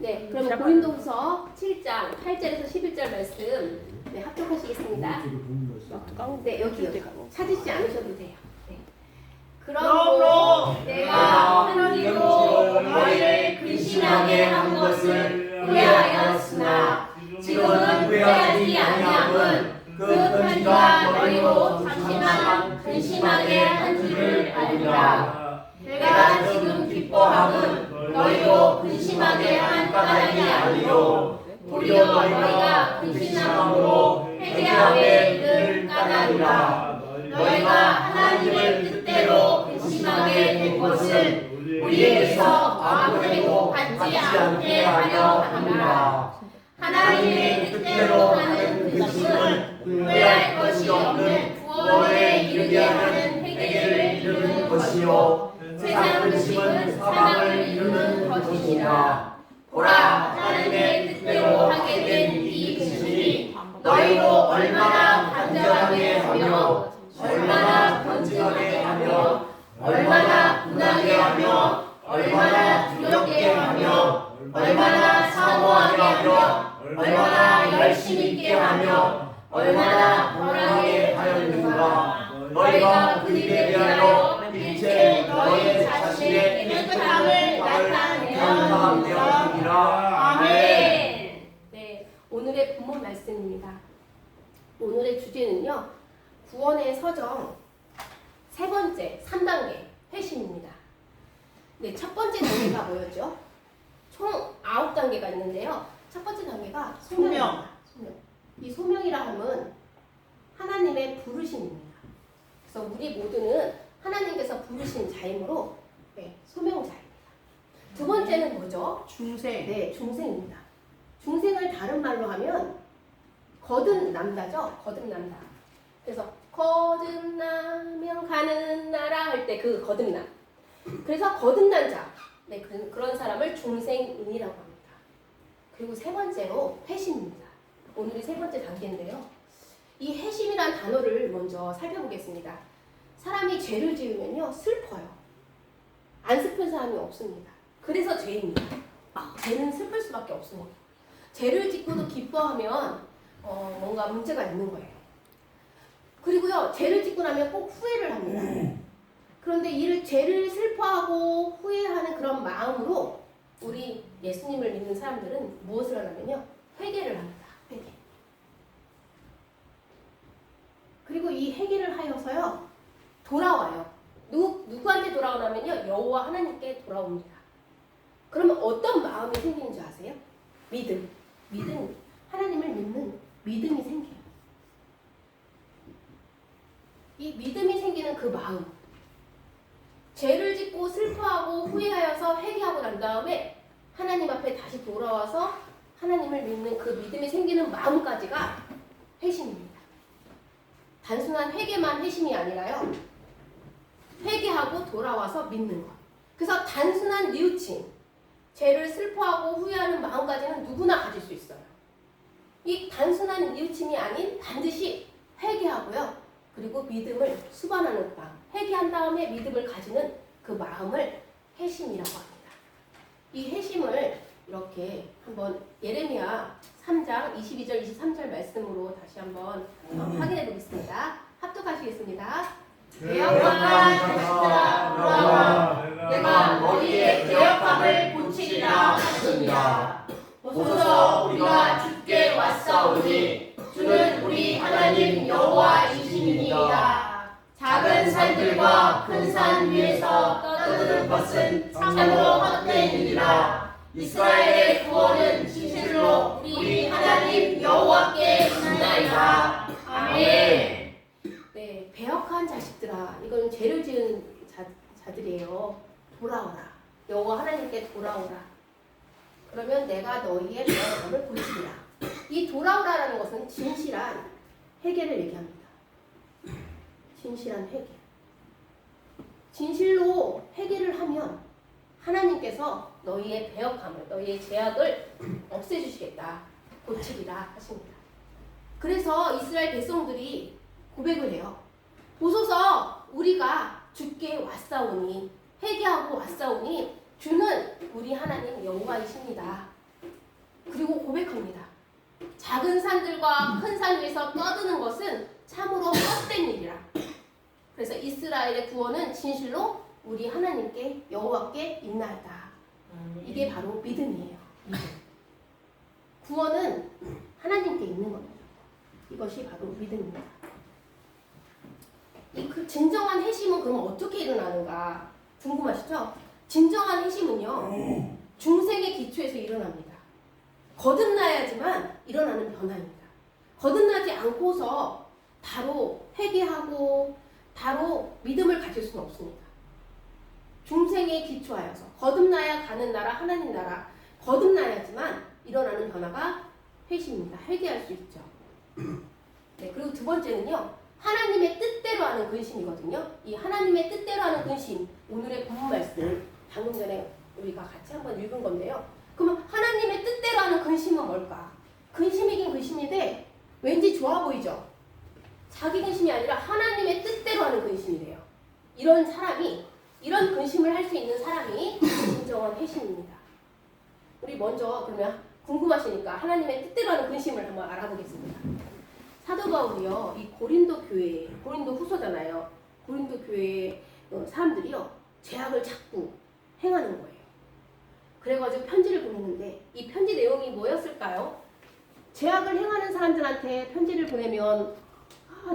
네, 그러면 고린도후서 7장 8절에서 11절 말씀 합독하시겠습니다. 네, 여기 찾으시지 않으셔도 돼요. 네. 그러므로 내가 한 일로 너희를 근심하게 한 것을 후회하였으나 지금은 후회하지 아니함은 그 편지가 너희로 잠시만 근심하게 한 줄을 알리라. 내가 지금 기뻐함은 너희로 근심하게 한 까닭이 아니요 도리어 너희가 근심함으로 회개하게 이를 까닭이라. 너희가 하나님의 뜻대로 근심하게 된 것은 우리에게서 아무데도 받지 않게 하려 함이라. 하나님의 뜻대로 하는 근심은 후회할 것이 없는 구원에 이르게 하는 회개를 이루는 것이요 세상 근심은 사망을 이루는 것이니라. 보라, 하나님의 뜻대로 하게 된 이 근심이 너희로 얼마나 간절하게 하며 얼마나 건증하게 하며 얼마나 분하게 하며 얼마나 두렵게 하며 얼마나 사모하게 하며 얼마나 열심 있게 하며 얼마나 권하게 하였는가. 너희가 그 일에 대하여 일체 너희 자신의 깨끗함을 나타내었느니라. 아멘. 네, 오늘의 본문 말씀입니다. 오늘의 주제는요, 구원의 서정 세 번째 3단계 회심입니다. 네, 첫 번째 단계가 뭐였죠? 총 9단계가 있는데요. 첫 번째 단계가 소명입니다. 소명. 이 소명이라 함은 하나님의 부르심입니다. 그래서 우리 모두는 하나님께서 부르신 자이므로 소명자입니다. 두 번째는 뭐죠? 중생. 네, 중생입니다. 중생을 다른 말로 하면 거듭남다죠? 거듭난다. 그래서 거듭나면 가는 나라 할 때 그 거듭남. 그래서 거듭난 자. 네, 그런 사람을 중생인이라고 합니다. 그리고 세 번째로 회심입니다. 오늘이 세 번째 단계인데요. 이 회심이란 단어를 먼저 살펴보겠습니다. 사람이 죄를 지으면요, 슬퍼요. 안 슬픈 사람이 없습니다. 그래서 죄입니다. 죄는 슬플 수밖에 없습니다. 죄를 짓고도 기뻐하면 뭔가 문제가 있는 거예요. 그리고요, 죄를 짓고 나면 꼭 후회를 합니다. 그런데 이를 죄를 슬퍼하고 후회하는 그런 마음으로 우리 예수님을 믿는 사람들은 무엇을 하냐면요, 회개를 합니다. 회개. 그리고 이 회개를 하여서요, 돌아와요. 누구한테 돌아오냐면요, 여호와 하나님께 돌아옵니다. 그러면 어떤 마음이 생기는 줄 아세요? 믿음. 하나님을 믿는 믿음이 생겨요. 이 믿음이 생기는 그 마음. 죄를 짓고 슬퍼하고 후회하여서 회개하고 난 다음에 하나님 앞에 다시 돌아와서 하나님을 믿는 그 믿음이 생기는 마음까지가 회심입니다. 단순한 회개만 회심이 아니라요, 회개하고 돌아와서 믿는 것. 그래서 단순한 뉘우침, 죄를 슬퍼하고 후회하는 마음까지는 누구나 가질 수 있어요. 이 단순한 뉘우침이 아닌 반드시 회개하고요, 그리고 믿음을 수반하는 마음, 회개한 다음에 믿음을 가지는 그 마음을 회심이라고 합니다. 이 회심을 이렇게 한번 예레미야 3장 22절 23절 말씀으로 다시 한번 확인해 보겠습니다. 합독하시겠습니다. 개혁한 자식들아 돌아와, 내가 너희의 개혁함을 고치리라 하시니라. 보소서, 우리가 주께 왔사오니 주는 우리 하나님 여호와이시니이다. 작은 산들과 큰 산 위에서 떠드는 것은 참으로 헛된 일이라. 이스라엘의 구원은 진실로 우리 하나님 여호와께 있나이다. 아멘. 네, 배역한 자식들아, 이건 죄를 지은 자들이에요. 돌아오라. 여호와 하나님께 돌아오라. 그러면 내가 너희의 배역함을 고치리라. 이 돌아오라라는 것은 진실한 회개를 얘기합니다. 진실한 회개. 진실로 회개를 하면 하나님께서 너희의 배역함을, 너희의 죄악을 없애주시겠다, 고치리라 하십니다. 그래서 이스라엘 백성들이 고백을 해요. 보소서, 우리가 주께 왔사오니, 회개하고 왔사오니 주는 우리 하나님 여호와이십니다. 그리고 고백합니다. 작은 산들과 큰 산 위에서 떠드는 것은 참으로 헛된 일이라. 그래서 이스라엘의 구원은 진실로 우리 하나님께 여호와께 있나이다. 이게 바로 믿음이에요. 구원은 하나님께 있는 겁니다. 이것이 바로 믿음입니다. 그 진정한 회심은 그럼 어떻게 일어나는가 궁금하시죠? 진정한 회심은요, 중생의 기초에서 일어납니다. 거듭나야지만 일어나는 변화입니다. 거듭나지 않고서 바로 회개하고 바로 믿음을 가질 수는 없습니다. 중생에 기초하여서 거듭나야 가는 나라 하나님 나라, 거듭나야지만 일어나는 변화가 회심입니다. 회개할 수 있죠. 네, 그리고 두 번째는요, 하나님의 뜻대로 하는 근심이거든요. 이 하나님의 뜻대로 하는 근심, 오늘의 본문 말씀 방금 전에 우리가 같이 한번 읽은 건데요. 그러면 하나님의 뜻대로 하는 근심은 뭘까? 근심이긴 근심인데 왠지 좋아 보이죠? 자기 근심이 아니라 하나님의 뜻대로 하는 근심이래요. 이런 사람이, 이런 근심을 할 수 있는 사람이 진정한 회심입니다. 우리 먼저 그러면 궁금하시니까 하나님의 뜻대로 하는 근심을 한번 알아보겠습니다. 사도 바울이요, 이 고린도 교회, 고린도 후서잖아요. 고린도 교회 사람들이요, 죄악을 자꾸 행하는 거예요. 그래가지고 편지를 보냈는데 이 편지 내용이 뭐였을까요? 죄악을 행하는 사람들한테 편지를 보내면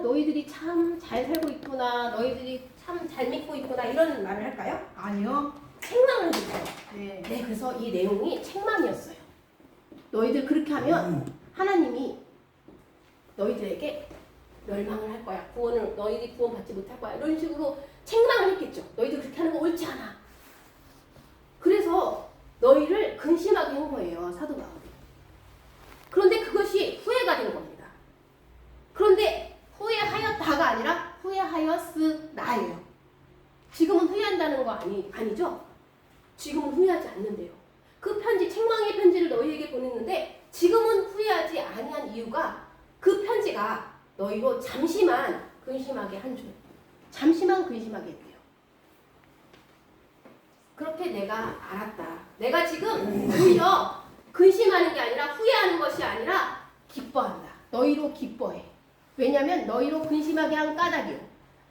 너희들이 참 잘 살고 있구나, 너희들이 참 잘 믿고 있구나, 이런 말을 할까요? 아니요. 책망을 해주세요. 네. 네, 그래서 이 내용이 책망이었어요. 너희들 그렇게 하면 하나님이 너희들에게 멸망을 할 거야. 너희들이 구원받지 못할 거야. 이런 식으로 책망을 했겠죠. 너희들 그렇게 하는 거 옳지 않아. 그래서 너희를 근심하게 한 거예요, 사도 바울이. 그런데 그것이 후회가 된 겁니다. 그런데 후회하였다가 아니라 후회하였으나예요. 지금은 후회한다는 거 아니죠? 지금은 후회하지 않는데요. 그 편지, 책망의 편지를 너희에게 보냈는데 지금은 후회하지 아니한 이유가 그 편지가 너희로 잠시만 근심하게 한 줄. 잠시만 근심하게 했대요. 그렇게 내가 알았다. 내가 지금 오히려 근심하는 게 아니라 후회하는 것이 아니라 기뻐한다. 너희로 기뻐해. 왜냐하면 너희로 근심하게 한 까닭이요.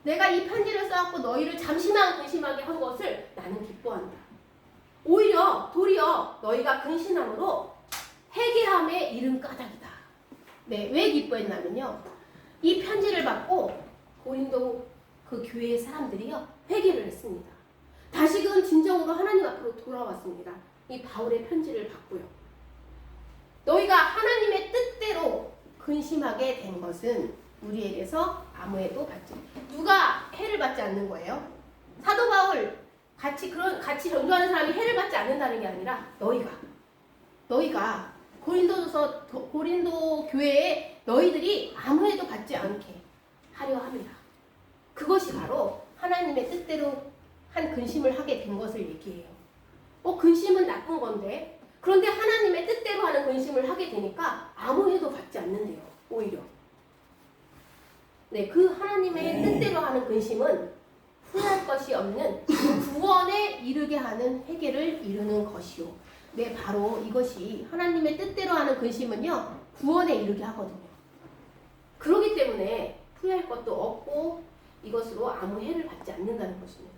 내가 이 편지를 써갖고 너희를 잠시만 근심하게 한 것을 나는 기뻐한다. 오히려 도리어 너희가 근심함으로 회개함에 이른 까닭이다. 네, 왜 기뻐했냐면요, 이 편지를 받고 고린도 그 교회의 사람들이요, 회개를 했습니다. 다시금 진정으로 하나님 앞으로 돌아왔습니다. 이 바울의 편지를 받고요. 너희가 하나님의 뜻대로 근심하게 된 것은 우리에게서 아무 해도 받지. 누가 해를 받지 않는 거예요? 사도 바울 같이 전도하는 사람이 해를 받지 않는다는 게 아니라 너희가 고린도 교회에 너희들이 아무 해도 받지 않게 하려 합니다. 그것이 바로 하나님의 뜻대로 한 근심을 하게 된 것을 얘기해요. 근심은 나쁜 건데, 그런데 하나님의 뜻대로 하는 근심을 하게 되니까 아무 해도 받지 않는데요, 오히려. 네, 그 하나님의 뜻대로 하는 근심은 후회할 것이 없는 구원에 이르게 하는 회개를 이루는 것이요. 네, 바로 이것이 하나님의 뜻대로 하는 근심은요, 구원에 이르게 하거든요. 그렇기 때문에 후회할 것도 없고 이것으로 아무 해를 받지 않는다는 것입니다.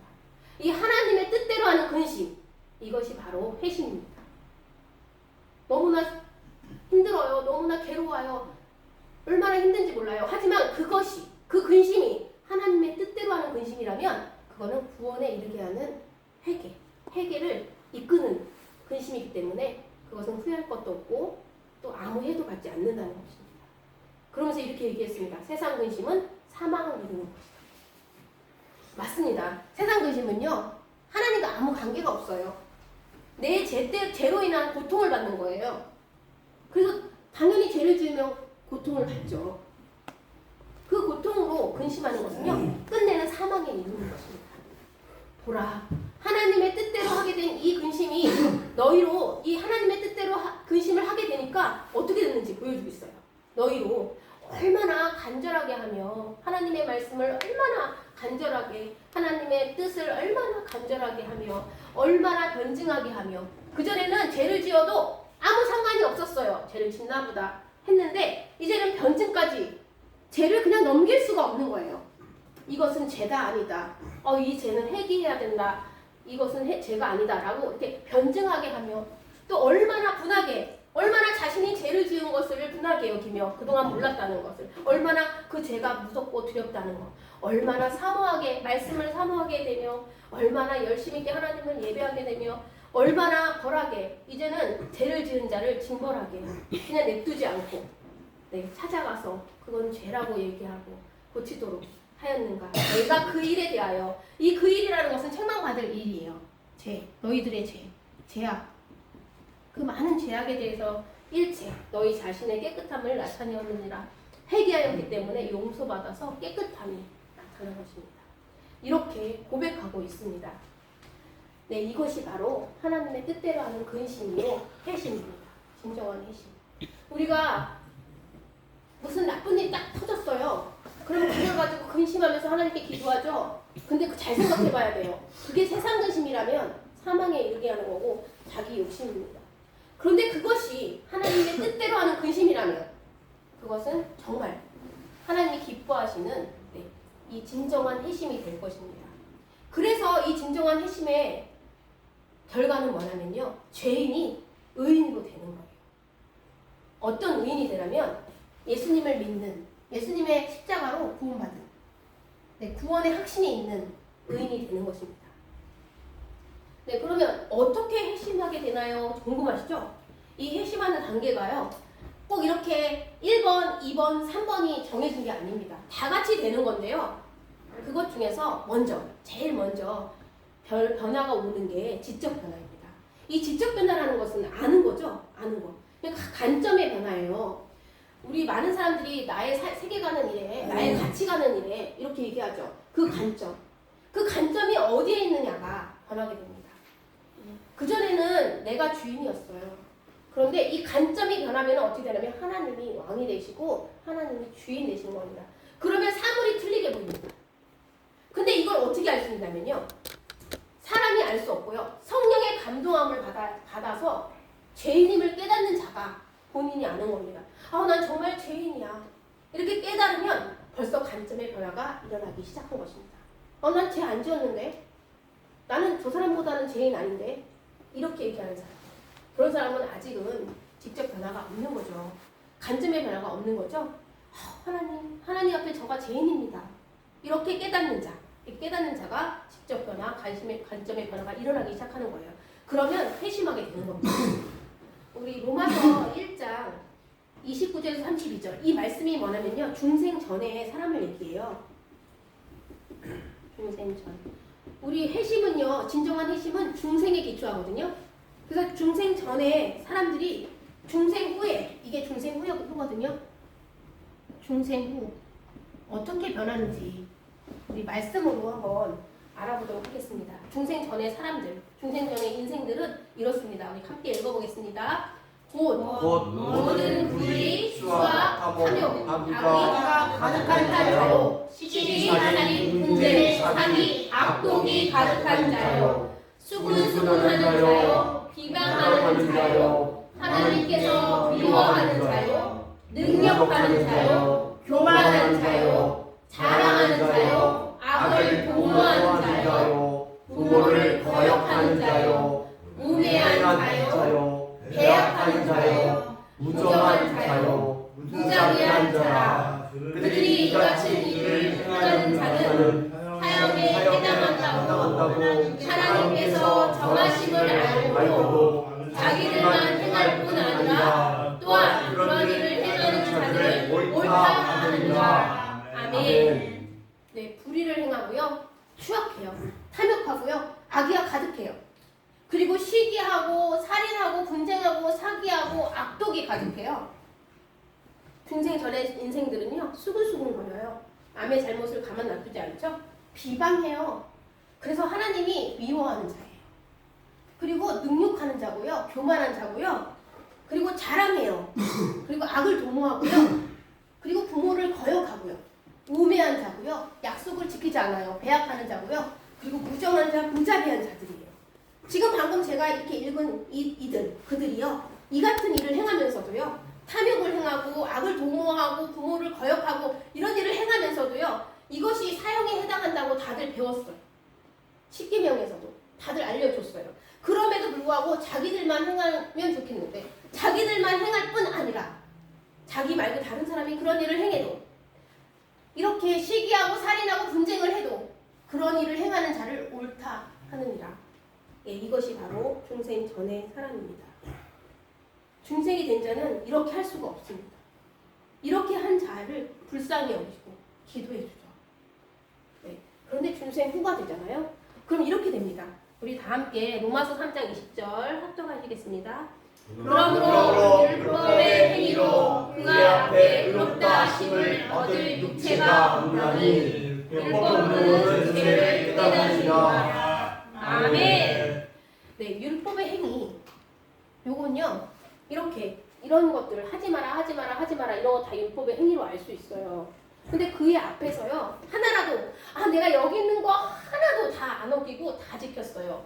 이 하나님의 뜻대로 하는 근심, 이것이 바로 회심입니다. 너무나 힘들어요. 너무나 괴로워요. 얼마나 힘든지 몰라요. 하지만 그 근심이 하나님의 뜻대로 하는 근심이라면 그거는 구원에 이르게 하는 회개를 이끄는 근심이기 때문에 그것은 후회할 것도 없고 또 아무 해도 받지 않는다는 것입니다. 그러면서 이렇게 얘기했습니다. 세상 근심은 사망을 이루는 것이다. 맞습니다. 세상 근심은요, 하나님과 아무 관계가 없어요. 내 죄로 인한 고통을 받는 거예요. 그래서 당연히 죄를 지으면 고통을 받죠. 그 고통으로 근심하는 것은요, 끝내는 사망에 이르는 것입니다. 보라, 하나님의 뜻대로 하게 된 이 근심이 너희로 이 하나님의 뜻대로 근심을 하게 되니까 어떻게 됐는지 보여주고 있어요. 너희로 얼마나 간절하게 하며 하나님의 말씀을 얼마나 간절하게, 하나님의 뜻을 얼마나 간절하게 하며 얼마나 변증하게 하며, 그전에는 죄를 지어도 아무 상관이 없었어요. 죄를 짓나 보다 했는데 이제는 변증까지 죄를 그냥 넘길 수가 없는 거예요. 이것은 죄가 아니다. 이 죄는 회개해야 된다. 이것은 죄가 아니다라고 이렇게 변증하게 하며 또 얼마나 분하게 얼마나 자신이 죄를 지은 것을 분하게 여기며 그동안 몰랐다는 것을 얼마나 그 죄가 무섭고 두렵다는 것 얼마나 사모하게 말씀을 사모하게 되며 얼마나 열심히 있게 하나님을 예배하게 되며 얼마나 벌하게 이제는 죄를 지은 자를 징벌하게 그냥 냅두지 않고 찾아가서 그건 죄라고 얘기하고 고치도록 하였는가. 내가 그 일에 대하여 이 그 일이라는 것은 책망받을 일이에요. 죄, 너희들의 죄, 죄악. 그 많은 죄악에 대해서 일체 너희 자신의 깨끗함을 나타내었느니라. 회개하였기 때문에 용서받아서 깨끗함이 나타난 것입니다. 이렇게 고백하고 있습니다. 네, 이것이 바로 하나님의 뜻대로 하는 근심이요 회심입니다. 진정한 회심. 우리가 무슨 나쁜 일이 딱 터졌어요. 그러면 그걸 가지고 근심하면서 하나님께 기도하죠. 근데 잘 생각해봐야 돼요. 그게 세상 근심이라면 사망에 이르게 하는 거고 자기 욕심입니다. 그런데 그것이 하나님의 뜻대로 하는 근심이라면 그것은 정말 하나님이 기뻐하시는 이 진정한 회심이 될 것입니다. 그래서 이 진정한 회심의 결과는 뭐냐면요. 죄인이 의인으로 되는 거예요. 어떤 의인이 되냐면 예수님을 믿는 예수님의 십자가로 구원받은 구원의 확신이 있는 의인이 되는 것입니다. 네, 그러면 어떻게 회심하게 되나요? 궁금하시죠? 이 회심하는 단계가요. 꼭 이렇게 1번, 2번, 3번이 정해진 게 아닙니다. 다 같이 되는 건데요. 그것 중에서 제일 먼저 변화가 오는 게 지적 변화입니다. 이 지적 변화라는 것은 아는 거죠? 아는 거. 관점의 변화예요. 우리 많은 사람들이 나의 세계가는 일에, 나의 가치가는 일에 이렇게 얘기하죠. 그 관점이 어디에 있느냐가 변하게 됩니다. 그전에는 내가 주인이었어요. 그런데 이 관점이 변하면 어떻게 되냐면 하나님이 왕이 되시고 하나님이 주인 되시는 겁니다. 그러면 사물이 틀리게 보입니다. 근데 이걸 어떻게 알 수 있냐면요. 사람이 알 수 없고요. 성령의 감동함을 받아서 죄인임을 깨닫는 자가 본인이 아는 겁니다. 난 정말 죄인이야. 이렇게 깨달으면 벌써 관점의 변화가 일어나기 시작한 것입니다. 난 죄 안 지었는데? 나는 저 사람보다는 죄인 아닌데? 이렇게 얘기하는 사람. 그런 사람은 아직은 직접 변화가 없는 거죠. 관점의 변화가 없는 거죠. 하나님 앞에 저가 죄인입니다. 이렇게 깨닫는 자. 깨닫는 자가 직접 변화, 관점의 변화가 일어나기 시작하는 거예요. 그러면 회심하게 되는 겁니다. 우리 로마서 1장 29절에서 32절 이 말씀이 뭐냐면요. 중생 전에 사람을 얘기해요. 중생 전. 우리 회심은요. 진정한 회심은 중생에 기초하거든요. 그래서 중생 전에 사람들이 중생 후에 이게 중생 후거든요. 중생 후 어떻게 변하는지 우리 말씀으로 한번 알아보도록 하겠습니다. 중생 전의 사람들, 중생 전의 인생들은 이렇습니다. 우리 함께 읽어보겠습니다. 곧 모든 불의, 수와 탐욕, 악의가 가득한 자요, 시기, 살인, 분쟁, 사기, 악독이 가득한 자요, 수군수군하는 자요, 비방하는 자요, 하나님께서 미워하는 자요, 능력하는 자요, 교만한 자요, 자랑하는 자요, 악을 도모하는 자요, 부모를 거역하는 자요, 우매한 자요, 배약한 자요, 무정한 자요, 무자비한 자라. 그들이 이같은 일을 행하는 자는 사형에 해당한다고 하나님께서 정하심을 알고 자기들만 행할 뿐 아니라 또한 그런 일을 행하는 자들을 옳다 하느니라. 아멘. 네, 불의를 행하고요, 추악해요, 탐욕하고요, 악의가 가득해요. 그리고 시기하고 살인하고 분쟁하고 사기하고 악독이 가득해요. 중생 전의 인생들은요 수근수근거려요. 남의 잘못을 가만 놔두지 않죠. 비방해요. 그래서 하나님이 미워하는 자예요. 그리고 능욕하는 자고요, 교만한 자고요, 그리고 자랑해요. 그리고 악을 도모하고요, 그리고 부모를 거역하고요, 우매한 자고요, 약속을 지키지 않아요, 배약하는 자고요, 그리고 무정한 자, 무자비한 자들이에요. 지금 방금 제가 이렇게 읽은 그들이요, 이 같은 일을 행하면서도요, 분노하고 부모를 거역하고 이런 일을 행하면서도요. 이것이 사형에 해당한다고 다들 배웠어요. 십계명에서도 다들 알려줬어요. 그럼에도 불구하고 자기들만 행하면 좋겠는데 자기들만 행할 뿐 아니라 자기 말고 다른 사람이 그런 일을 행해도 이렇게 시기하고 살인하고 분쟁을 해도 그런 일을 행하는 자를 옳다 하느니라. 예, 이것이 바로 중생 전의 사람입니다. 중생이 된 자는 이렇게 할 수가 없습니다. 이렇게 한 자를 불쌍히 여기시고 기도해 주죠. 네, 그런데 중생 후가 되잖아요. 그럼 이렇게 됩니다. 우리 다 함께 로마서 3장 20절 합독하시겠습니다. 그러므로 율법의 행위로 그가 앞에 의롭다 하심을 얻을 육체가 없나니 율법으로는 죄를 깨달으리라. 아멘. 네, 율법의 행위 요건요 이렇게 이런 것들 하지 마라 이런 거 다 율법의 행위로 알 수 있어요. 근데 그의 앞에서요 하나라도 내가 여기 있는 거 하나도 다 안 어기고 다 지켰어요.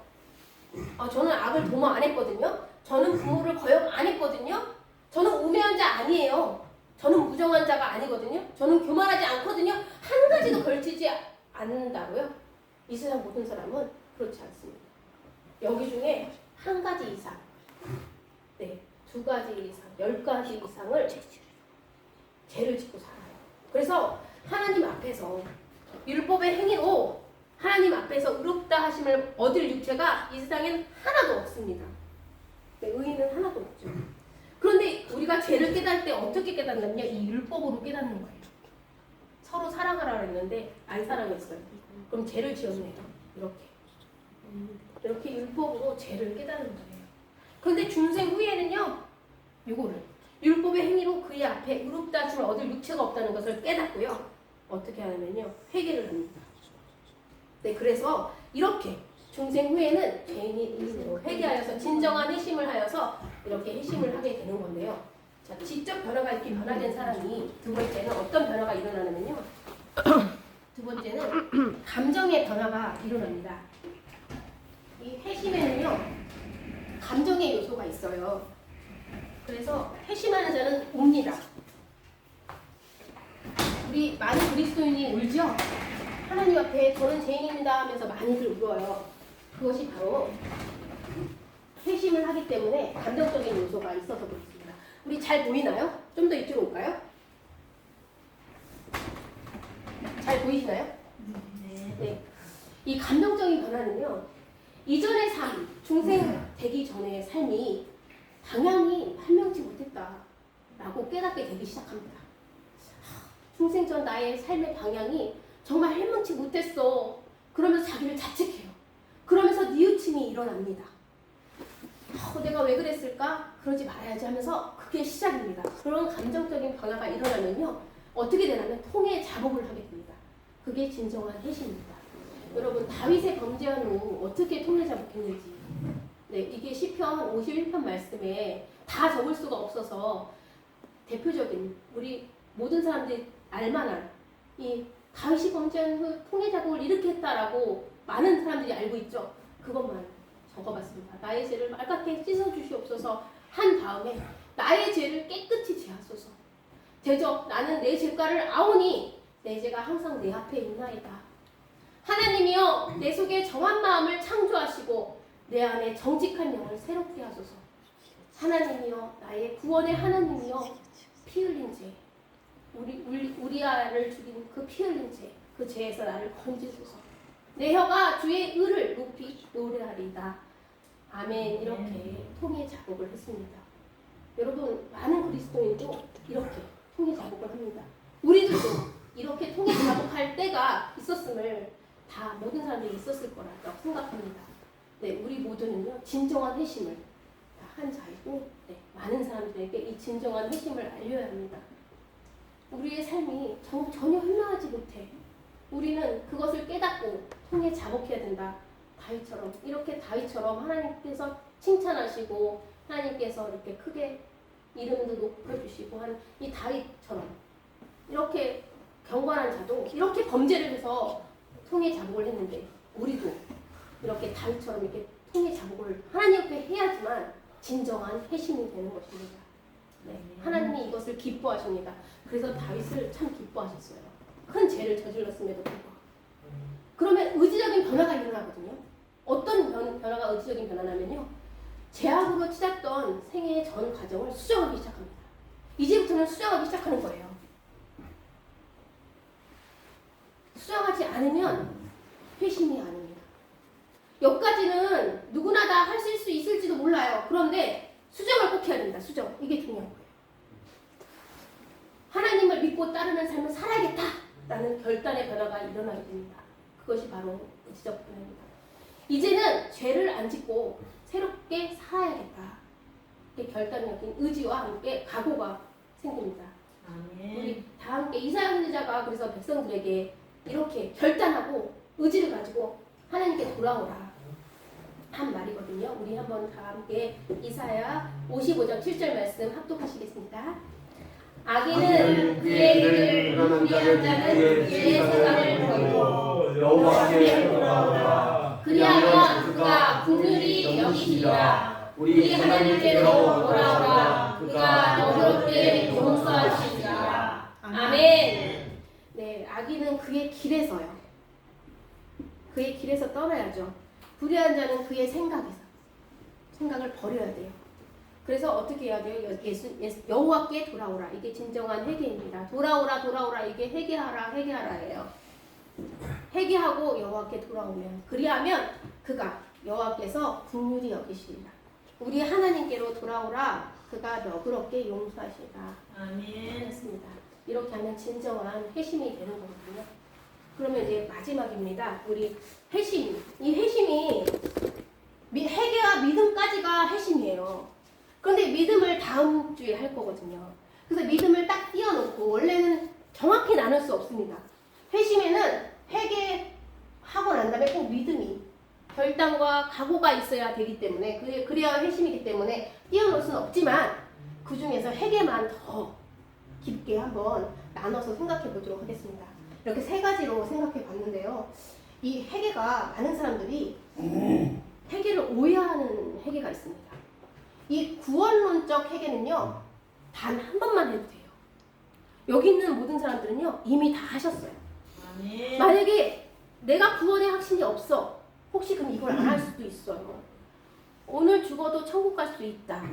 저는 악을 도모 안 했거든요. 저는 부모를 거역 안 했거든요. 저는 우매한 자 아니에요. 저는 무정한 자가 아니거든요. 저는 교만하지 않거든요. 한 가지도 걸치지 않는다고요? 이 세상 모든 사람은 그렇지 않습니다. 여기 중에 한 가지 이상, 네, 두 가지 이상, 10가지 이상을 죄를 짓고 살아요. 그래서 하나님 앞에서 율법의 행위로 하나님 앞에서 의롭다 하심을 얻을 육체가 이 세상엔 하나도 없습니다. 네, 의인은 하나도 없죠. 그런데 우리가 죄를 깨달을 때 어떻게 깨닫느냐? 이 율법으로 깨닫는 거예요. 서로 사랑하라 했는데 안 사랑했어요. 그럼 죄를 지었네요. 이렇게 율법으로 죄를 깨닫는 거예요. 그런데 중생 후에는요, 요거를 율법의 행위로 그의 앞에 의롭다 하심을 얻을 육체가 없다는 것을 깨닫고요. 어떻게 하냐면요, 회개를 합니다. 네, 그래서 이렇게 중생 후에는 죄인이 회개하여서 진정한 회심을 하여서 이렇게 회심을 하게 되는 건데요. 자, 지적 변화가 이렇게 변화된 사람이 두 번째는 어떤 변화가 일어나냐면요. 두 번째는 감정의 변화가 일어납니다. 이 회심에는요, 감정의 요소가 있어요. 그래서 회심하는 자는 웁니다. 우리 많은 그리스도인이 울죠? 하나님 앞에 저는 죄인입니다 하면서 많이들 울어요. 그것이 바로 회심을 하기 때문에 감정적인 요소가 있어서 그렇습니다. 우리 잘 보이나요? 좀 더 이쪽으로 올까요? 잘 보이시나요? 네. 이 감정적인 변화는요, 이전의 삶, 중생 되기 전의 삶이 방향이 판명치 못했다라고 깨닫게 되기 시작합니다. 중생 전 나의 삶의 방향이 정말 할망치 못했어. 그러면서 자기를 자책해요. 그러면서 뉘우침이 일어납니다. 내가 왜 그랬을까? 그러지 말아야지 하면서 그게 시작입니다. 그런 감정적인 변화가 일어나면요, 어떻게 되냐면 통해 자복을 하게 됩니다. 그게 진정한 회심입니다. 여러분, 다윗의 범죄한 후 어떻게 통해 자복했는지, 네, 이게 시편 51편 말씀에 다 적을 수가 없어서 대표적인 우리 모든 사람들이 알만한 이 다윗이 범죄한 후 통해 자복을 이렇게 했다라고 많은 사람들이 알고 있죠. 그것만 적어봤습니다. 나의 죄를 맑게 씻어주시옵소서 한 다음에 나의 죄를 깨끗이 제하소서. 대저 나는 내 죄가를 아오니 내 죄가 항상 내 앞에 있나이다. 하나님이여 내 속에 정한 마음을 창조하시고 내 안에 정직한 영을 새롭게 하소서. 하나님이여 나의 구원의 하나님이여 피 흘린 죄 우리아를 죽인 그 피 흘린 죄 그 죄에서 나를 건지소서. 내 혀가 주의 의를 높이 노래하리다. 아멘. 이렇게 통해 자복을 했습니다. 여러분, 많은 그리스도인도 이렇게 통해 자복을 합니다. 우리들도 이렇게 통해 자복할 때가 있었음을 다 모든 사람들이 있었을 거라고 생각합니다. 네, 우리 모두는요, 진정한 회심을 한 자이고, 네, 많은 사람들에게 이 진정한 회심을 알려야 합니다. 우리의 삶이 전혀 흘러가지 못해. 우리는 그것을 깨닫고 통해 자복해야 된다. 다윗처럼, 이렇게 다윗처럼 하나님께서 칭찬하시고 하나님께서 이렇게 크게 이름도 높여주시고 한 이 다윗처럼 이렇게 경건한 자도 이렇게 범죄를 해서 통해 자복을 했는데, 우리도 이렇게 다윗처럼 이렇게 통해 자복을 하나님 앞에 해야지만 진정한 회심이 되는 것입니다. 네, 하나님이 이것을 기뻐하십니다. 그래서 다윗을 참 기뻐하셨어요. 큰 죄를 저질렀음에도 불구하고. 그러면 의지적인 변화가 일어나거든요. 어떤 변화가 의지적인 변화냐면요. 제약으로 치닫던 생애의 전 과정을 수정하기 시작합니다. 이제부터는 수정하기 시작하는 거예요. 수정하지 않으면 회심이 아닙니다. 여기까지는 누구나 다 할 수 있을지도 몰라요. 그런데 수정을 꼭 해야 된다. 수정. 이게 중요한 거예요. 하나님을 믿고 따르는 삶을 살아야겠다라는 결단의 변화가 일어나게 됩니다. 그것이 바로 의지적 변화입니다. 이제는 죄를 안 짓고 새롭게 살아야겠다. 이렇게 결단력인 의지와 함께 각오가 생깁니다. 아멘. 우리 다 함께 이사야 선지자가 그래서 백성들에게 이렇게 결단하고 의지를 가지고 하나님께 돌아오라 한 말이거든요. 우리 한번 다 함께 이사야 55장 7절 말씀 합독하시겠습니다. 악인은 그의 길을 불의한 자는 그의 생각을 버리고 여호와께 돌아오라. 그리하면 그가 긍휼히 여기시리라. 우리 하나님께로 돌아오라. 그가 너그럽게 용서하시리라. 아멘. 네, 악인은 그의 길에서요. 그의 길에서 떠나야죠. 불의한 자는 그의 생각을 버려야 돼요. 그래서 어떻게 해야 돼요? 여호와께 돌아오라. 이게 진정한 회개입니다. 돌아오라 이게 회개하라예요. 회개하고 여호와께 돌아오면 그리하면 그가 여호와께서 긍휼히 여기시리라. 우리 하나님께로 돌아오라. 그가 너그럽게 용서하시리라. 아멘. 했습니다. 이렇게 하면 진정한 회심이 되는 거거든요. 그러면 이제 마지막입니다. 우리 회심. 이 회심이 회개와 믿음까지가 회심이에요. 그런데 믿음을 다음 주에 할 거거든요. 그래서 믿음을 딱 띄워놓고 원래는 정확히 나눌 수 없습니다. 회심에는 회개하고 난 다음에 꼭 믿음이 결단과 각오가 있어야 되기 때문에 그래야 회심이기 때문에 띄워놓을 수는 없지만 그 중에서 회개만 더 깊게 한번 나눠서 생각해 보도록 하겠습니다. 이렇게 세 가지로 생각해 봤는데요. 이 회개가 많은 사람들이 회개를 오해하는 회개가 있습니다. 이 구원론적 회개는요, 단 한 번만 해도 돼요. 여기 있는 모든 사람들은요, 이미 다 하셨어요. 아멘. 만약에 내가 구원의 확신이 없어. 혹시 그럼 이걸 안 할 수도 있어요. 오늘 죽어도 천국 갈 수 있다.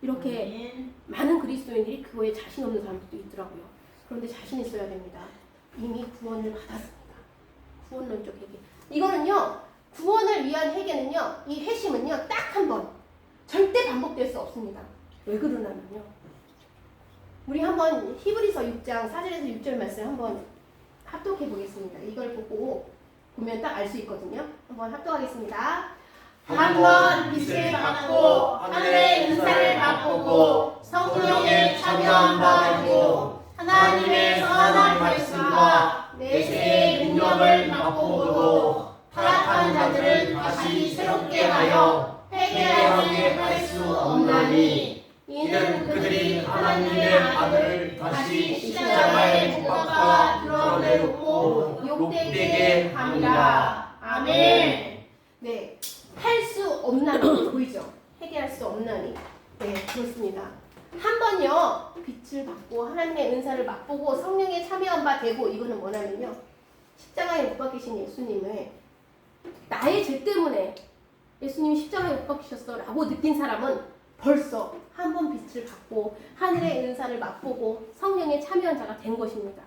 이렇게 아멘. 많은 그리스도인들이 그거에 자신 없는 사람들도 있더라고요. 그런데 자신 있어야 됩니다. 이미 구원을 받았습니다. 구원론적 회개. 이거는요, 구원을 위한 회개는요, 이 회심은요, 딱 한 번. 절대 반복될 수 없습니다. 왜 그러냐면요. 우리 한번 히브리서 6장 4절에서 6절 말씀 한번 합독해 보겠습니다. 이걸 보면 딱 알 수 있거든요. 한번 합독하겠습니다. 한번 빛을 받고 하늘의 은사를 맛보고 성령에 참여한 바 되고 하나님의 선한 말씀과 내세의 능력을 맛보고도 타락한 자들을 다시 새롭게 하여 회개하게 할 수 없나니 이는 그들이 하나님의 아들을 다시 십자가에 못 박아 드러내놓고 욕되게 함이라. 아멘. 네, 할 수 없나니 보이죠? 회개할 수 없나니. 네, 그렇습니다. 한 번요 빛을 받고 하나님의 은사를 맛보고 성령에 참여한 바 되고 이거는 뭐냐면요 십자가에 못 박히신 예수님을 나의 죄 때문에 예수님이 십자가에 못 박히셨어 라고 느낀 사람은 벌써 한 번 빛을 받고 하늘의 은사를 맛보고 성령에 참여한 자가 된 것입니다.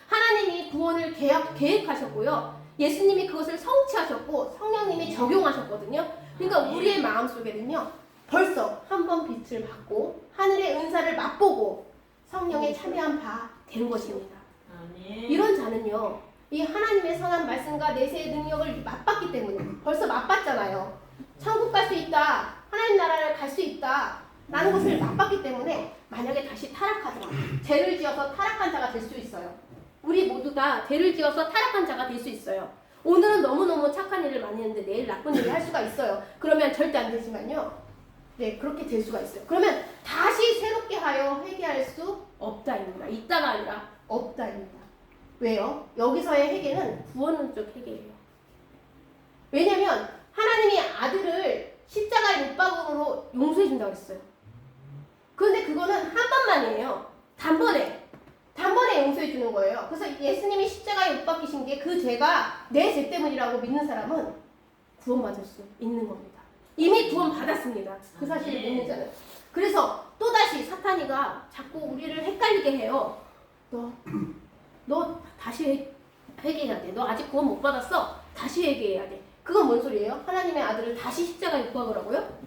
하나님이 구원을 계획하셨고요. 예수님이 그것을 성취하셨고 성령님이 적용하셨거든요. 그러니까 우리의 마음속에는요. 벌써 한 번 빛을 받고 하늘의 은사를 맛보고 성령에 참여한 바 된 것입니다. 아멘. 이런 자는요. 이 하나님의 선한 말씀과 내세의 능력을 맛봤기 때문에 벌써 맛봤잖아요. 천국 갈 수 있다. 하나님 나라를 갈 수 있다. 라는 것을 맛봤기 때문에 만약에 다시 타락하더라. 죄를 지어서 타락한 자가 될 수 있어요. 우리 모두 다 죄를 지어서 타락한 자가 될 수 있어요. 오늘은 너무너무 착한 일을 많이 했는데 내일 나쁜 일을 할 수가 있어요. 그러면 절대 안 되지만요. 네, 그렇게 될 수가 있어요. 그러면 다시 새롭게 하여 회개할 수 없다입니다. 있다가 아니라 없다입니다. 왜요? 여기서의 회개는 구원론적 회개예요. 왜냐면 하나님이 아들을 십자가의 못 박음으로 용서해 준다고 했어요. 그런데 그거는 한 번만이에요. 단번에 용서해 주는 거예요. 그래서 예수님이 십자가에 못 박히신 게 그 죄가 내 죄 때문이라고 믿는 사람은 구원받을 수 있는 겁니다. 이미 구원받았습니다. 그 사실을 믿는 자는. 그래서 또다시 사탄이가 자꾸 우리를 헷갈리게 해요. 너 다시 회개해야 돼. 너 아직 구원 못 받았어. 다시 회개해야 돼. 그건 뭔 소리예요? 하나님의 아들을 다시 십자가에 못 박으라고요?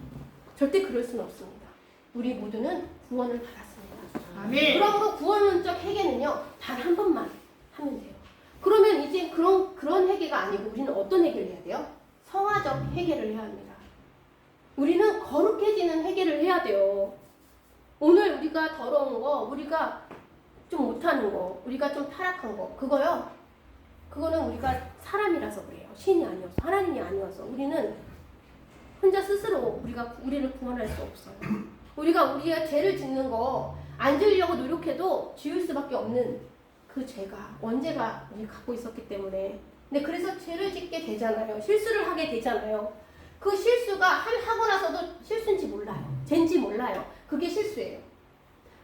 절대 그럴 수는 없습니다. 우리 모두는 구원을 받았습니다. 아멘. 그러므로 구원론적 회개는요, 단 한 번만 하면 돼요. 그러면 이제 그런 회개가 아니고 우리는 어떤 회개를 해야 돼요? 성화적 회개를 해야 합니다. 우리는 거룩해지는 회개를 해야 돼요. 오늘 우리가 더러운 거, 우리가 좀 못하는 거, 우리가 좀 타락한 거, 그거는 우리가 사람이라서 그래요. 신이 아니어서, 하나님이 아니어서. 우리는 혼자 스스로 우리를 구원할 수 없어요. 우리가 죄를 짓는 거 안 지으려고 노력해도 지을 수밖에 없는 그 죄가 원죄가 우리 갖고 있었기 때문에. 근데 그래서 죄를 짓게 되잖아요. 실수를 하게 되잖아요. 그 실수가 하고 나서도 실수인지 몰라요. 죄인지 몰라요. 그게 실수예요.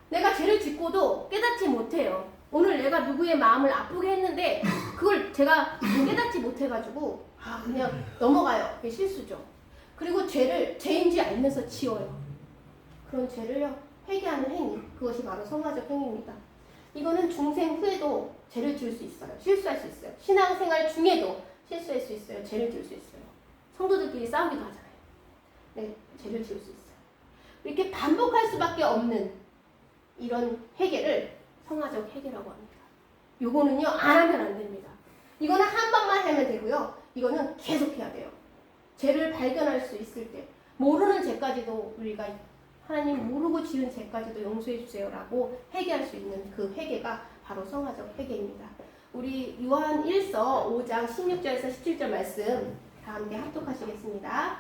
내가 죄를 짓고도 깨닫지 못해요. 오늘 내가 누구의 마음을 아프게 했는데 그걸 제가 깨닫지 못해가지고 그냥 넘어가요. 그게 실수죠. 그리고 죄를 죄인지 알면서 지어요. 그런 죄를요, 회개하는 행위, 그것이 바로 성화적 행위입니다. 이거는 중생 후에도 죄를 지을 수 있어요. 실수할 수 있어요. 신앙생활 중에도 실수할 수 있어요. 죄를 지을 수 있어요. 성도들끼리 싸우기도 하잖아요. 네, 죄를 지을 수 있어요. 이렇게 반복할 수밖에 없는 이런 회개를 성화적 회개라고 합니다. 요거는요, 안 하면 안 됩니다. 이거는 한 번만 하면 되고요. 이거는 계속 해야 돼요. 죄를 발견할 수 있을 때, 모르는 죄까지도 우리가 하나님 모르고 지은 죄까지도 용서해 주세요라고 회개할 수 있는 그 회개가 바로 성화적 회개입니다. 우리 요한 1서 5장 16절에서 17절 말씀 다 함께 합독하시겠습니다.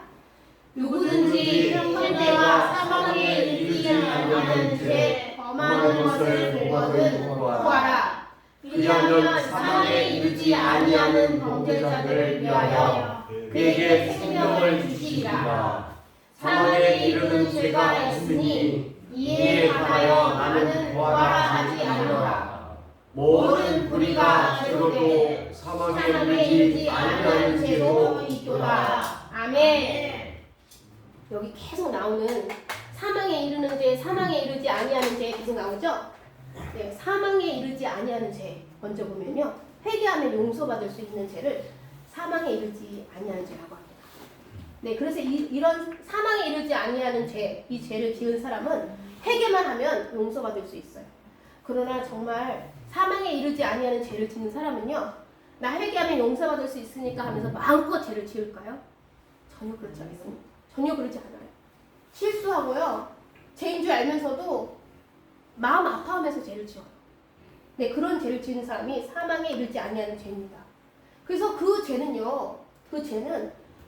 누구든지 형제와 사방에 이르지 아니하는 죄 범하는 것을 보거든 구하라. 그리하면 사방에 이르지 아니하는 범죄자들을 위하여 그에게 생명을 주시리라. 사망에 이르는 죄가 있으니 이에 관하여 나는 구하라 하지 않노라. 모든 불의가 죄로도 사망에 이르지 아니하는 죄도 있도다. 아멘. 여기 계속 나오는 사망에 이르는 죄, 사망에 이르지 아니하는 죄 계속 나오죠? 네, 사망에 이르지 아니하는 죄 먼저 보면요, 회개하면 용서받을 수 있는 죄를 사망에 이르지 아니하는 죄라고 합니다. 네, 그래서 이런 사망에 이르지 아니하는 죄, 이 죄를 지은 사람은 회개만 하면 용서받을 수 있어요. 그러나 정말 사망에 이르지 아니하는 죄를 짓는 사람은요, 나 회개하면 용서받을 수 있으니까 하면서 마음껏 죄를 지을까요? 전혀 그렇지 않습니다. 전혀 그렇지 않아요. 실수하고요, 죄인 줄 알면서도 마음 아파하면서 죄를 지어요. 네, 그런 죄를 지은 사람이 사망에 이르지 아니하는 죄입니다. 그래서 그 죄는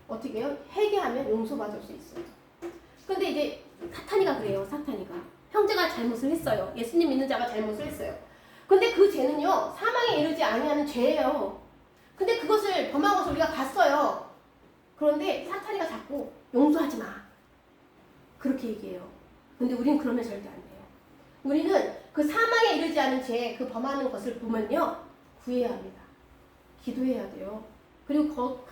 어떻게 해요? 회개하면 용서받을 수 있어요. 근데 이제 사탄이가 그래요. 사탄이가 형제가 잘못을 했어요. 예수님 믿는 자가 잘못을 했어요. 근데 그 죄는요, 사망에 이르지 아니하는 죄예요. 근데 그것을 범한 것을 우리가 봤어요. 그런데 사탄이가 자꾸 용서하지 마, 그렇게 얘기해요. 근데 우리는 그러면 절대 안 돼요. 우리는 그 사망에 이르지 않은 죄, 그 범하는 것을 보면요, 구해야 합니다. 기도해야 돼요. 그리고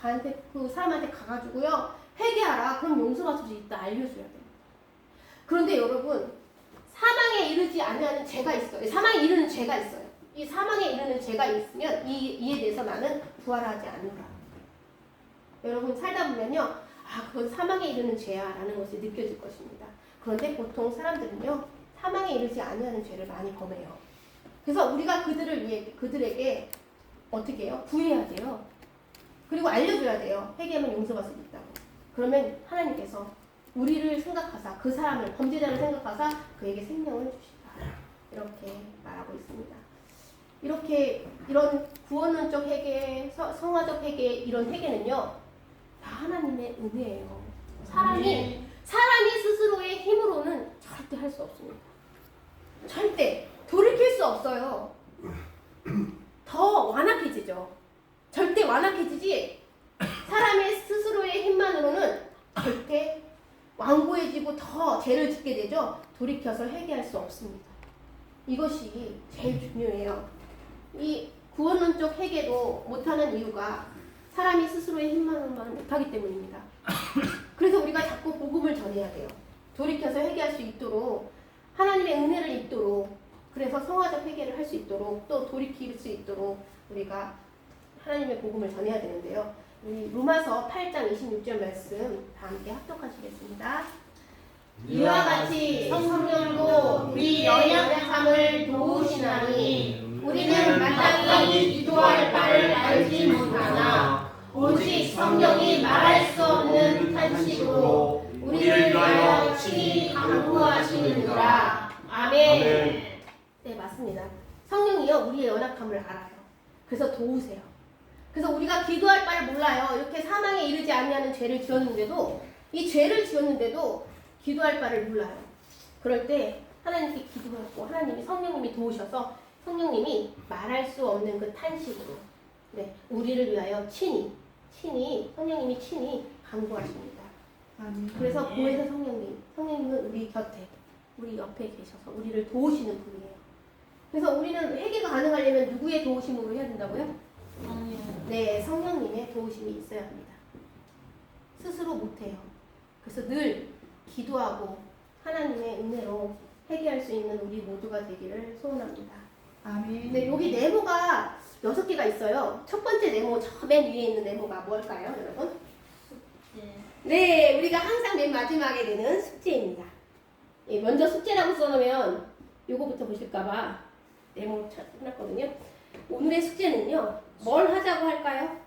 그 사람한테 가가지고요, 회개하라. 그럼 용서받을 수 있다 알려줘야 됩니다. 그런데 여러분, 사망에 이르지 아니하는 죄가 있어요. 사망에 이르는 죄가 있어요. 이 사망에 이르는 죄가 있으면 이에 대해서 나는 부활하지 않는다. 여러분 살다 보면요, 그건 사망에 이르는 죄야 라는 것이 느껴질 것입니다. 그런데 보통 사람들은요, 사망에 이르지 아니하는 죄를 많이 범해요. 그래서 우리가 그들에게 어떻게 해요? 구해야 돼요. 그리고 알려줘야 돼요. 회개하면 용서받을 수 있다고. 그러면 하나님께서 우리를 생각하사, 그 사람을, 범죄자를 생각하사 그에게 생명을 주시다. 이렇게 말하고 있습니다. 이런 구원론적 회개, 성화적 회개, 이런 회개는요, 다 하나님의 은혜예요. 사람이 스스로의 힘으로는 절대 할 수 없습니다. 절대 돌이킬 수 없어요. 더 완악해지죠. 절대 완악해지지, 사람의 스스로의 힘만으로는 절대 완고해지고 더 죄를 짓게 되죠. 돌이켜서 회개할 수 없습니다. 이것이 제일 중요해요. 이 구원론적 회개도 못하는 이유가 사람이 스스로의 힘만으로만 못하기 때문입니다. 그래서 우리가 자꾸 복음을 전해야 돼요. 돌이켜서 회개할 수 있도록, 하나님의 은혜를 입도록, 그래서 성화적 회개를 할 수 있도록, 또 돌이킬 수 있도록 우리가 하나님의 복음을 전해야 되는데요. 우리 로마서 8장 26절 말씀 다 함께 합독하시겠습니다. 이와 같이 성령도 우리 연약함을 도우시나니 우리는 마땅히 기도할 바를 알지 못하나 오직 성령이 말할 수 없는 탄식으로 우리를 위하여 친히 간구하시느니라. 아멘. 네, 맞습니다. 성령이요 우리의 연약함을 알아요. 그래서 도우세요. 그래서 우리가 기도할 바를 몰라요. 이렇게 사망에 이르지 아니하는 죄를 지었는데도, 이 죄를 지었는데도 기도할 바를 몰라요. 그럴 때 하나님께 기도하고 하나님이, 성령님이 도우셔서 성령님이 말할 수 없는 그 탄식으로, 네, 우리를 위하여 친히 성령님이 친히 간구하십니다. 그래서 보혜사 성령님은 우리 곁에, 우리 옆에 계셔서 우리를 도우시는 분이에요. 그래서 우리는 회개가 가능하려면 누구의 도우심으로 해야 된다고요? 네, 성령님의 도우심이 있어야 합니다. 스스로 못해요. 그래서 늘 기도하고 하나님의 은혜로 회개할 수 있는 우리 모두가 되기를 소원합니다. 아멘. 네, 여기 네모가 6개가 있어요. 첫 번째 네모, 저 맨 위에 있는 네모가 뭘까요, 여러분? 네, 우리가 항상 맨 마지막에 내는 숙제입니다. 예, 먼저 숙제라고 써놓으면 요거부터 보실까봐 네모 해놨거든요. 오늘의 숙제는요, 뭘 하자고 할까요?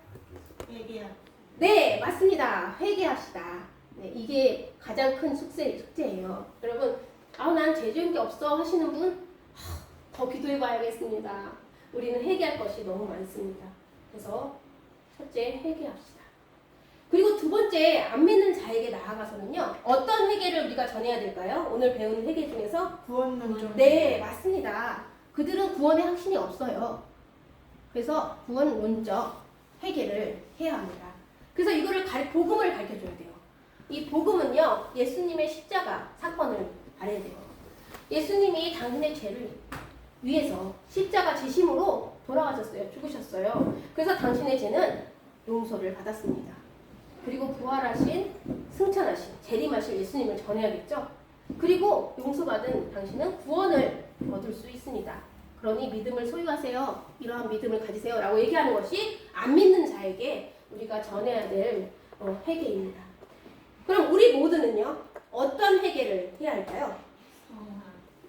회개야. 네, 맞습니다. 회개합시다. 네, 이게 가장 큰 숙제예요. 여러분, 난 죄 지은 게 없어 하시는 분, 더 기도해봐야겠습니다. 우리는 회개할 것이 너무 많습니다. 그래서 첫째, 회개합시다. 그리고 두 번째, 안 믿는 자에게 나아가서는요, 어떤 회개를 우리가 전해야 될까요? 오늘 배운 회개 중에서? 구원론적. 네, 맞습니다. 그들은 구원의 확신이 없어요. 그래서 구원론적 회개를 해야 합니다. 그래서 이거를 복음을 가르쳐줘야 돼요. 이 복음은요, 예수님의 십자가 사건을 알아야 돼요. 예수님이 당신의 죄를 위해서 십자가 지심으로 돌아가셨어요. 죽으셨어요. 그래서 당신의 죄는 용서를 받았습니다. 그리고 부활하신, 승천하신, 재림하실 예수님을 전해야겠죠. 그리고 용서받은 당신은 구원을 얻을 수 있습니다. 그러니 믿음을 소유하세요. 이러한 믿음을 가지세요. 라고 얘기하는 것이 안 믿는 자에게 우리가 전해야 될 회개입니다. 그럼 우리 모두는요, 어떤 회개를 해야 할까요?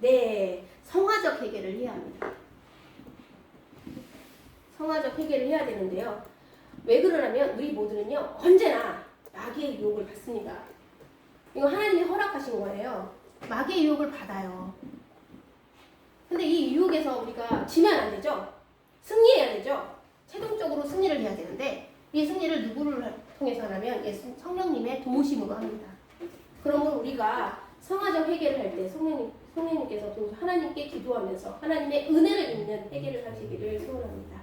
네, 성화적 회개를 해야 합니다. 성화적 회개를 해야 되는데요. 왜 그러냐면 우리 모두는요, 언제나 마귀의 유혹을 받습니다. 이거 하나님이 허락하신 거예요. 마귀의 유혹을 받아요. 근데 이 유혹에서 우리가 지면 안 되죠. 승리해야 되죠. 최종적으로 승리를 해야 되는데, 이 승리를 누구를 통해서 하냐면 성령님의 도우심으로 합니다. 그러므로 우리가 성화적 회개를 할 때 성령님께서 하나님께 기도하면서 하나님의 은혜를 입는 회개를 하시기를 소원합니다.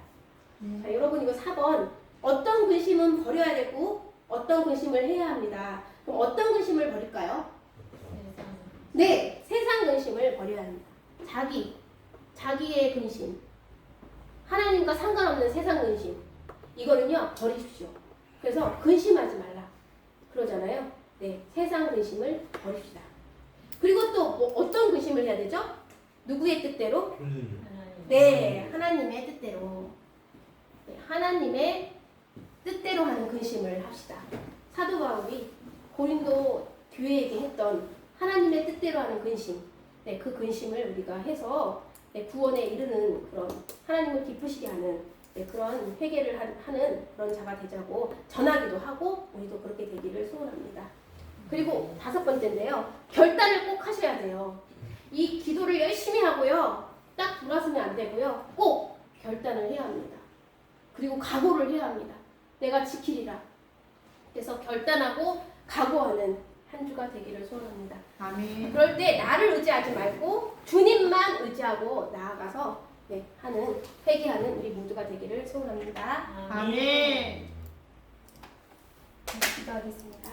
자, 여러분, 이거 4번, 어떤 근심은 버려야 되고 어떤 근심을 해야 합니다. 그럼 어떤 근심을 버릴까요? 네, 세상 근심을 버려야 합니다. 자기의 근심, 하나님과 상관없는 세상 근심, 이거는요, 버리십시오. 그래서 근심하지 말라 그러잖아요. 네, 세상 근심을 버립시다. 그리고 또 어떤 근심을 해야 되죠? 누구의 뜻대로? 네, 하나님의 뜻대로. 네, 하나님의 뜻대로 하는 근심을 합시다. 사도 바울이 고린도 교회에게 했던 하나님의 뜻대로 하는 근심, 네, 그 근심을 우리가 해서 네, 구원에 이르는 그런 하나님을 기쁘시게 하는 네, 그런 회개를 하는 그런 자가 되자고 전하기도 하고 우리도 그렇게 되기를 소원합니다. 그리고 5번째인데요. 결단을 꼭 하셔야 돼요. 이 기도를 열심히 하고요. 딱 돌아서면 안 되고요. 꼭 결단을 해야 합니다. 그리고 각오를 해야 합니다. 내가 지키리라. 그래서 결단하고 각오하는 한 주가 되기를 소원합니다. 아멘. 그럴 때 나를 의지하지 말고 주님만 의지하고 나아가서 네, 하는 회개하는 우리 모두가 되기를 소원합니다. 아멘. 기도하겠습니다.